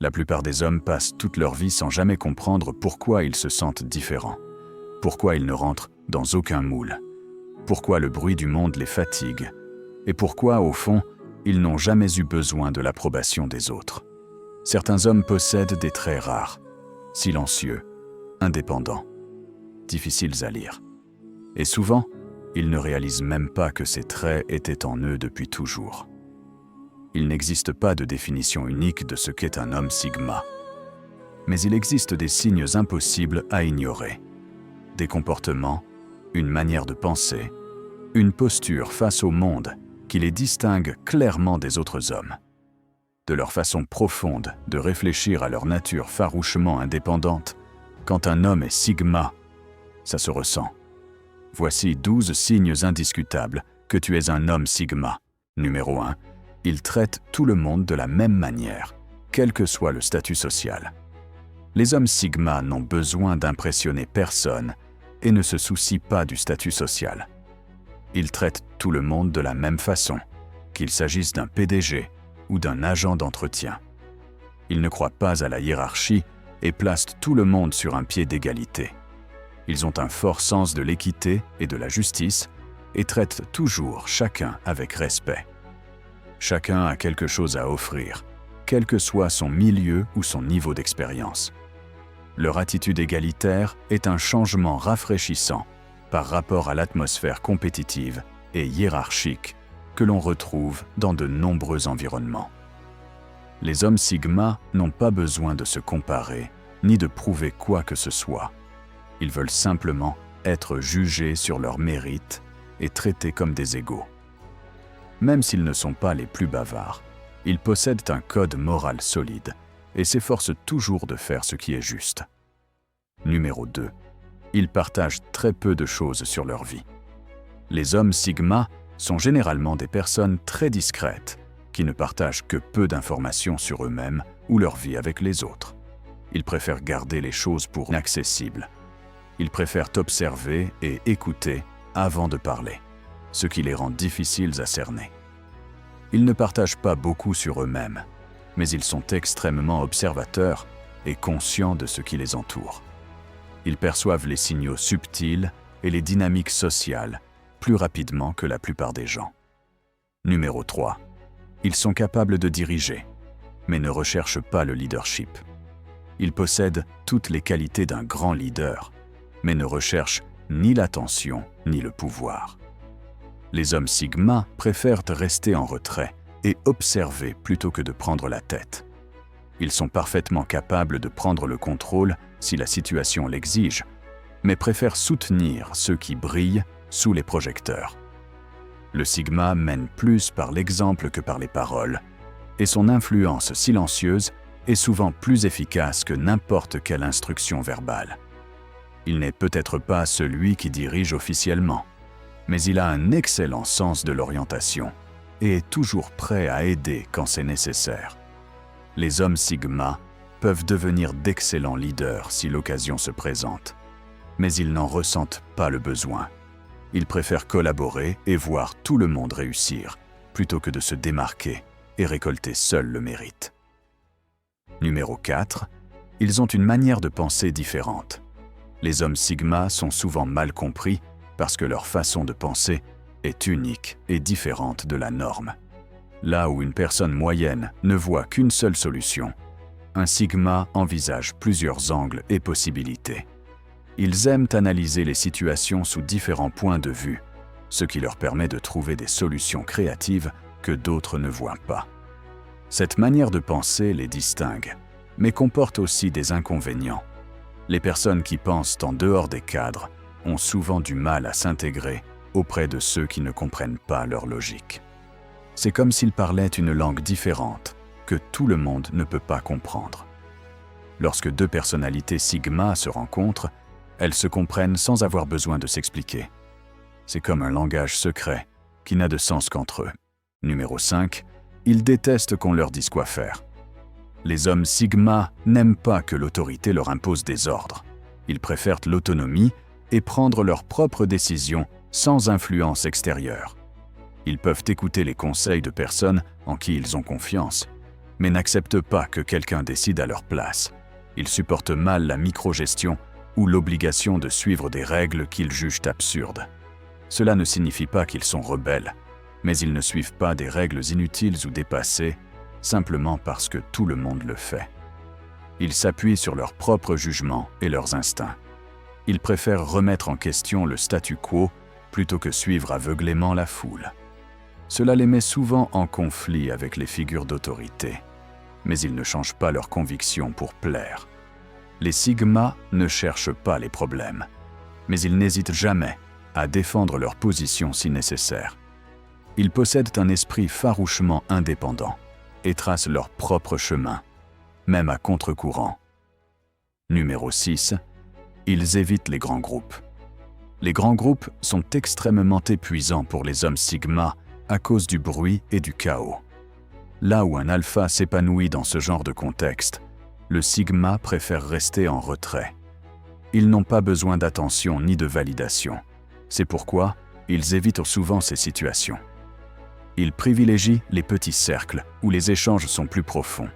La plupart des hommes passent toute leur vie sans jamais comprendre pourquoi ils se sentent différents, pourquoi ils ne rentrent dans aucun moule, pourquoi le bruit du monde les fatigue, et pourquoi, au fond, ils n'ont jamais eu besoin de l'approbation des autres. Certains hommes possèdent des traits rares, silencieux, indépendants, difficiles à lire. Et souvent, ils ne réalisent même pas que ces traits étaient en eux depuis toujours. Il n'existe pas de définition unique de ce qu'est un homme sigma. Mais il existe des signes impossibles à ignorer. Des comportements, une manière de penser, une posture face au monde qui les distingue clairement des autres hommes. De leur façon profonde de réfléchir à leur nature farouchement indépendante, quand un homme est sigma, ça se ressent. Voici 12 signes indiscutables que tu es un homme sigma. Numéro 1. Il traite tout le monde de la même manière, quel que soit le statut social. Les hommes sigma n'ont besoin d'impressionner personne et ne se soucient pas du statut social. Ils traitent tout le monde de la même façon, qu'il s'agisse d'un PDG ou d'un agent d'entretien. Ils ne croient pas à la hiérarchie et placent tout le monde sur un pied d'égalité. Ils ont un fort sens de l'équité et de la justice et traitent toujours chacun avec respect. Chacun a quelque chose à offrir, quel que soit son milieu ou son niveau d'expérience. Leur attitude égalitaire est un changement rafraîchissant par rapport à l'atmosphère compétitive et hiérarchique que l'on retrouve dans de nombreux environnements. Les hommes sigma n'ont pas besoin de se comparer ni de prouver quoi que ce soit. Ils veulent simplement être jugés sur leurs mérites et traités comme des égaux. Même s'ils ne sont pas les plus bavards, ils possèdent un code moral solide et s'efforcent toujours de faire ce qui est juste. Numéro 2. Ils partagent très peu de choses sur leur vie. Les hommes sigma sont généralement des personnes très discrètes qui ne partagent que peu d'informations sur eux-mêmes ou leur vie avec les autres. Ils préfèrent garder les choses pour inaccessibles. Ils préfèrent observer et écouter avant de parler, ce qui les rend difficiles à cerner. Ils ne partagent pas beaucoup sur eux-mêmes, mais ils sont extrêmement observateurs et conscients de ce qui les entoure. Ils perçoivent les signaux subtils et les dynamiques sociales plus rapidement que la plupart des gens. Numéro 3. Ils sont capables de diriger, mais ne recherchent pas le leadership. Ils possèdent toutes les qualités d'un grand leader, mais ne recherchent ni l'attention ni le pouvoir. Les hommes sigma préfèrent rester en retrait et observer plutôt que de prendre la tête. Ils sont parfaitement capables de prendre le contrôle si la situation l'exige, mais préfèrent soutenir ceux qui brillent sous les projecteurs. Le sigma mène plus par l'exemple que par les paroles, et son influence silencieuse est souvent plus efficace que n'importe quelle instruction verbale. Il n'est peut-être pas celui qui dirige officiellement, mais il a un excellent sens de l'orientation et est toujours prêt à aider quand c'est nécessaire. Les hommes sigma peuvent devenir d'excellents leaders si l'occasion se présente, mais ils n'en ressentent pas le besoin. Ils préfèrent collaborer et voir tout le monde réussir, plutôt que de se démarquer et récolter seul le mérite. Numéro 4. Ils ont une manière de penser différente. Les hommes sigma sont souvent mal compris parce que leur façon de penser est unique et différente de la norme. Là où une personne moyenne ne voit qu'une seule solution, un sigma envisage plusieurs angles et possibilités. Ils aiment analyser les situations sous différents points de vue, ce qui leur permet de trouver des solutions créatives que d'autres ne voient pas. Cette manière de penser les distingue, mais comporte aussi des inconvénients. Les personnes qui pensent en dehors des cadres ont souvent du mal à s'intégrer auprès de ceux qui ne comprennent pas leur logique. C'est comme s'ils parlaient une langue différente que tout le monde ne peut pas comprendre. Lorsque deux personnalités sigma se rencontrent, elles se comprennent sans avoir besoin de s'expliquer. C'est comme un langage secret qui n'a de sens qu'entre eux. Numéro 5. Ils détestent qu'on leur dise quoi faire. Les hommes sigma n'aiment pas que l'autorité leur impose des ordres. Ils préfèrent l'autonomie et prendre leurs propres décisions sans influence extérieure. Ils peuvent écouter les conseils de personnes en qui ils ont confiance, mais n'acceptent pas que quelqu'un décide à leur place. Ils supportent mal la microgestion ou l'obligation de suivre des règles qu'ils jugent absurdes. Cela ne signifie pas qu'ils sont rebelles, mais ils ne suivent pas des règles inutiles ou dépassées, simplement parce que tout le monde le fait. Ils s'appuient sur leur propre jugement et leurs instincts. Ils préfèrent remettre en question le statu quo plutôt que suivre aveuglément la foule. Cela les met souvent en conflit avec les figures d'autorité, mais ils ne changent pas leurs convictions pour plaire. Les Sigma ne cherchent pas les problèmes, mais ils n'hésitent jamais à défendre leur position si nécessaire. Ils possèdent un esprit farouchement indépendant et tracent leur propre chemin, même à contre-courant. Numéro 6. Ils évitent les grands groupes. Les grands groupes sont extrêmement épuisants pour les hommes Sigma à cause du bruit et du chaos. Là où un alpha s'épanouit dans ce genre de contexte, le Sigma préfère rester en retrait. Ils n'ont pas besoin d'attention ni de validation. C'est pourquoi ils évitent souvent ces situations. Ils privilégient les petits cercles où les échanges sont plus profonds.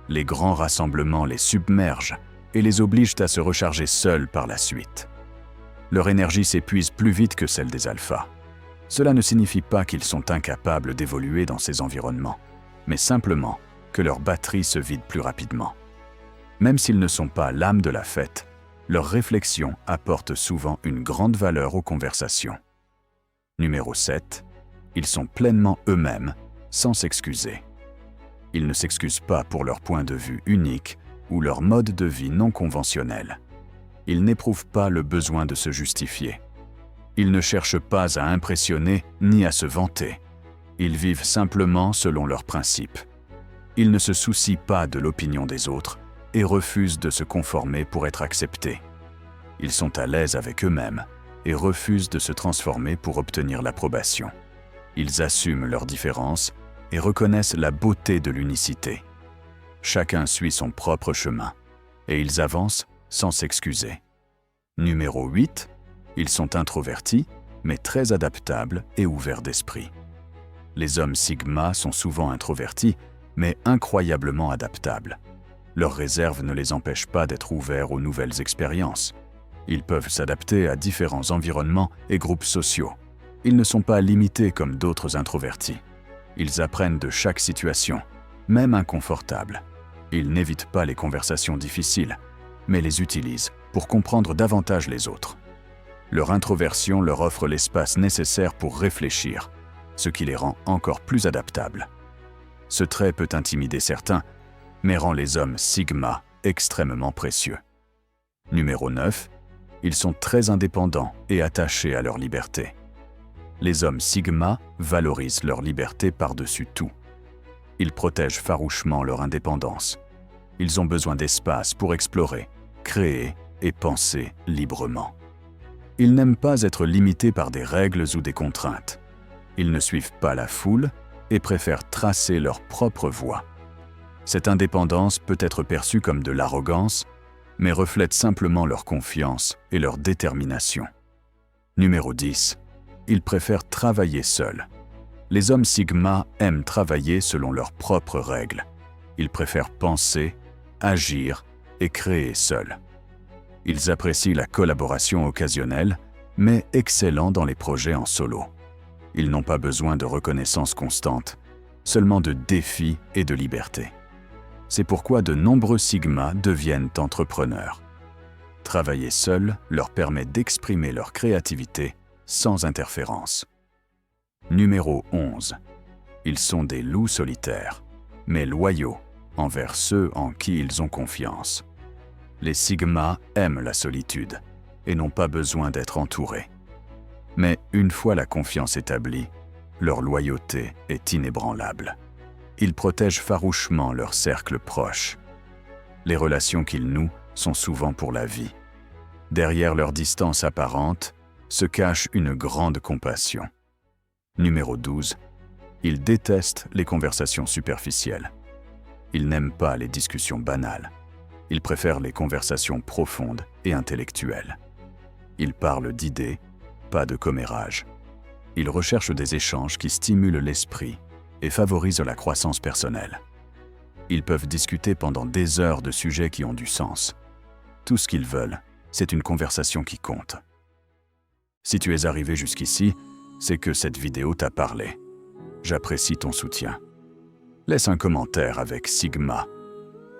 Les grands rassemblements les submergent et les obligent à se recharger seuls par la suite. Leur énergie s'épuise plus vite que celle des alphas. Cela ne signifie pas qu'ils sont incapables d'évoluer dans ces environnements, mais simplement que leur batterie se vide plus rapidement. Même s'ils ne sont pas l'âme de la fête, leurs réflexions apportent souvent une grande valeur aux conversations. Numéro 7. Ils sont pleinement eux-mêmes, sans s'excuser. Ils ne s'excusent pas pour leur point de vue unique ou leur mode de vie non conventionnel. Ils n'éprouvent pas le besoin de se justifier. Ils ne cherchent pas à impressionner ni à se vanter. Ils vivent simplement selon leurs principes. Ils ne se soucient pas de l'opinion des autres et refusent de se conformer pour être acceptés. Ils sont à l'aise avec eux-mêmes et refusent de se transformer pour obtenir l'approbation. Ils assument leurs différences et reconnaissent la beauté de l'unicité. Chacun suit son propre chemin et ils avancent sans s'excuser. Numéro 8. Ils sont introvertis, mais très adaptables et ouverts d'esprit. Les hommes Sigma sont souvent introvertis, mais incroyablement adaptables. Leurs réserves ne les empêchent pas d'être ouverts aux nouvelles expériences. Ils peuvent s'adapter à différents environnements et groupes sociaux. Ils ne sont pas limités comme d'autres introvertis. Ils apprennent de chaque situation, même inconfortable. Ils n'évitent pas les conversations difficiles, mais les utilisent pour comprendre davantage les autres. Leur introversion leur offre l'espace nécessaire pour réfléchir, ce qui les rend encore plus adaptables. Ce trait peut intimider certains, mais rend les hommes Sigma extrêmement précieux. Numéro 9. Ils sont très indépendants et attachés à leur liberté. Les hommes Sigma valorisent leur liberté par-dessus tout. Ils protègent farouchement leur indépendance. Ils ont besoin d'espace pour explorer, créer et penser librement. Ils n'aiment pas être limités par des règles ou des contraintes. Ils ne suivent pas la foule et préfèrent tracer leur propre voie. Cette indépendance peut être perçue comme de l'arrogance, mais reflète simplement leur confiance et leur détermination. Numéro 10. Ils préfèrent travailler seuls. Les hommes Sigma aiment travailler selon leurs propres règles. Ils préfèrent penser, agir et créer seuls. Ils apprécient la collaboration occasionnelle, mais excellents dans les projets en solo. Ils n'ont pas besoin de reconnaissance constante, seulement de défis et de liberté. C'est pourquoi de nombreux Sigma deviennent entrepreneurs. Travailler seul leur permet d'exprimer leur créativité sans interférence. Numéro 11. Ils sont des loups solitaires, mais loyaux envers ceux en qui ils ont confiance. Les Sigma aiment la solitude et n'ont pas besoin d'être entourés. Mais une fois la confiance établie, leur loyauté est inébranlable. Ils protègent farouchement leur cercle proche. Les relations qu'ils nouent sont souvent pour la vie. Derrière leur distance apparente se cache une grande compassion. Numéro 12. Ils détestent les conversations superficielles. Ils n'aiment pas les discussions banales. Ils préfèrent les conversations profondes et intellectuelles. Ils parlent d'idées, pas de commérages. Ils recherchent des échanges qui stimulent l'esprit et favorisent la croissance personnelle. Ils peuvent discuter pendant des heures de sujets qui ont du sens. Tout ce qu'ils veulent, c'est une conversation qui compte. Si tu es arrivé jusqu'ici, c'est que cette vidéo t'a parlé. J'apprécie ton soutien. Laisse un commentaire avec Sigma,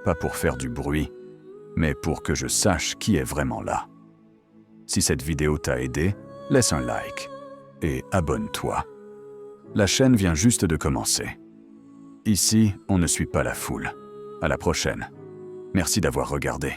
pas pour faire du bruit, mais pour que je sache qui est vraiment là. Si cette vidéo t'a aidé, laisse un like et abonne-toi. La chaîne vient juste de commencer. Ici, on ne suit pas la foule. À la prochaine. Merci d'avoir regardé.